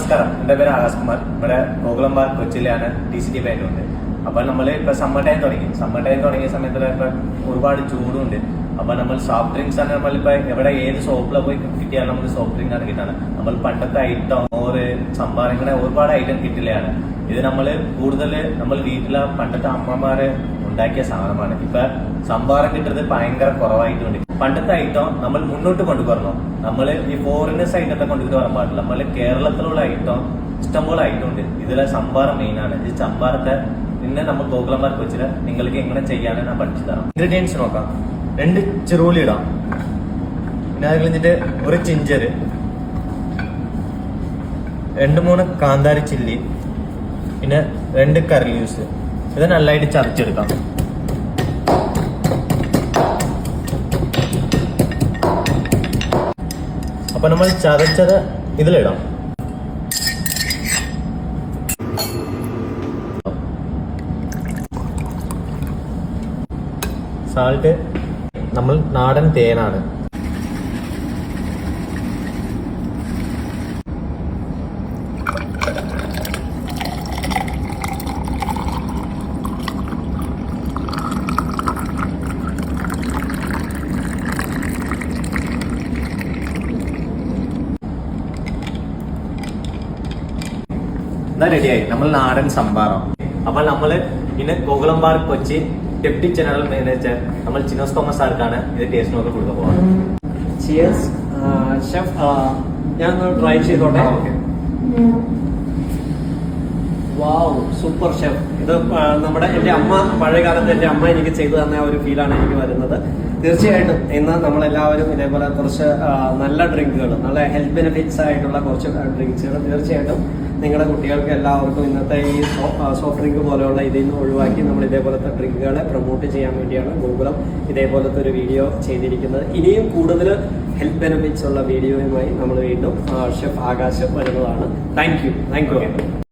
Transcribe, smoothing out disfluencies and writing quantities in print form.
നമസ്കാരം, എൻ്റെ പേര് ആകാശ് കുമാർ. ഇവിടെ ഗോകുളം പാർക്ക് കൊച്ചിയിലാണ് DCT ബാങ്കുണ്ട്. അപ്പോൾ നമ്മൾ ഇപ്പോൾ സമ്മർ ടൈം തുടങ്ങിയ സമയത്ത് ഇപ്പോൾ ഒരുപാട് ചൂടുണ്ട്. അപ്പോൾ നമ്മൾ സോഫ്റ്റ് ഡ്രിങ്ക്സ് ആണ് നമ്മളിപ്പോൾ എവിടെ ഏത് ഷോപ്പിൽ പോയി കിട്ടിയാലും നമുക്ക് സോഫ്റ്റ് ഡ്രിങ്ക് ആണ് കിട്ടാണ്. നമ്മൾ പണ്ടത്തെ ഐറ്റം സംഭാർ ഇങ്ങനെ ഒരുപാട് ഐറ്റം കിട്ടില്ലാണ്. ഇത് നമ്മൾ കൂടുതൽ നമ്മൾ വീട്ടിലെ പണ്ടത്തെ അമ്മമാരെ ഉണ്ടാക്കിയ സാധനമാണ്. ഇപ്പൊ സംഭാരം കിട്ടുന്നത് ഭയങ്കര കുറവായിട്ടുണ്ട്. പണ്ടത്തെ ഐറ്റം നമ്മൾ മുന്നോട്ട് കൊണ്ടുവരണം. നമ്മൾ ഈ ഫോറിനേഴ്സ് ഐറ്റത്തെ കൊണ്ടുപോയിട്ട് വരാൻ പാടില്ല. നമ്മൾ കേരളത്തിലുള്ള ഐറ്റം ഇഷ്ടംപോലെ ഐറ്റം ഉണ്ട്. ഇതിലെ സംഭാരം മെയിൻ ആണ്. ഈ സംഭാരത്തെ പിന്നെ നമ്മൾ ഗോകുളം പാർക്ക് വെച്ചിട്ട് നിങ്ങൾക്ക് എങ്ങനെ ചെയ്യാനും ഞാൻ പഠിച്ചു തരാം. ഇൻഗ്രീഡിയൻസ് നോക്കാം. 2 ചെറുള്ളി ഇടാം, പിന്നെ അത് കഴിഞ്ഞിട്ട് ഒരു ചിഞ്ചർ, 2-3 കാന്താരി ചില്ലി, പിന്നെ 2 കറി ലീവ്സ്. ഇത് നല്ലതായിട്ട് ചതച്ചെടുക്കാം. അപ്പൊ നമ്മൾ ചതച്ചത് ഇതിലിടാം. സാൾട്ട് നമ്മൾ നാടൻ തേനാണ്. റെഡിയായി നമ്മൾ നാടൻ സംഭാരം. അപ്പൊ നമ്മള് പിന്നെ Gokulam park Kochi deputy general manager നമ്മൾ ചിനോസ് തോമസ് സാർക്കാണ് ഇത് ടേസ്റ്റ് നോക്കി കൊടുക്കാൻ പോകുന്നത്. ചിയേഴ്സ് ഷെഫ്, ഞാൻ ട്രൈ ചെയ്തോട്ടെ. വാവ്, സൂപ്പർ ഷെഫ്. ഇത് നമ്മുടെ എൻ്റെ അമ്മ, പഴയ കാലത്ത് എൻ്റെ അമ്മ എനിക്ക് ചെയ്തു തന്ന ഒരു ഫീലാണ് എനിക്ക് വരുന്നത്. തീർച്ചയായിട്ടും ഇന്ന് നമ്മളെല്ലാവരും ഇതേപോലെ കുറച്ച് നല്ല ഡ്രിങ്കുകൾ, നല്ല ഹെൽത്ത് ബെനിഫിറ്റ്സ് ആയിട്ടുള്ള കുറച്ച് ഡ്രിങ്ക്സുകൾ തീർച്ചയായിട്ടും നിങ്ങളുടെ കുട്ടികൾക്ക് എല്ലാവർക്കും ഇന്നത്തെ ഈ സോഫ്റ്റ് ഡ്രിങ്ക് പോലെയുള്ള ഇതിൽ നിന്ന് ഒഴിവാക്കി നമ്മൾ ഇതേപോലത്തെ ഡ്രിങ്കുകളെ പ്രൊമോട്ട് ചെയ്യാൻ വേണ്ടിയാണ് ഗോകുലം ഇതേപോലത്തെ ഒരു വീഡിയോ ചെയ്തിരിക്കുന്നത്. ഇനിയും കൂടുതൽ ഹെൽത്ത് ബെനിഫിറ്റ്സ് ഉള്ള വീഡിയോയുമായി നമ്മൾ വീണ്ടും ഷെഫ് ആകാശ് വരുന്നതാണ്. Thank you.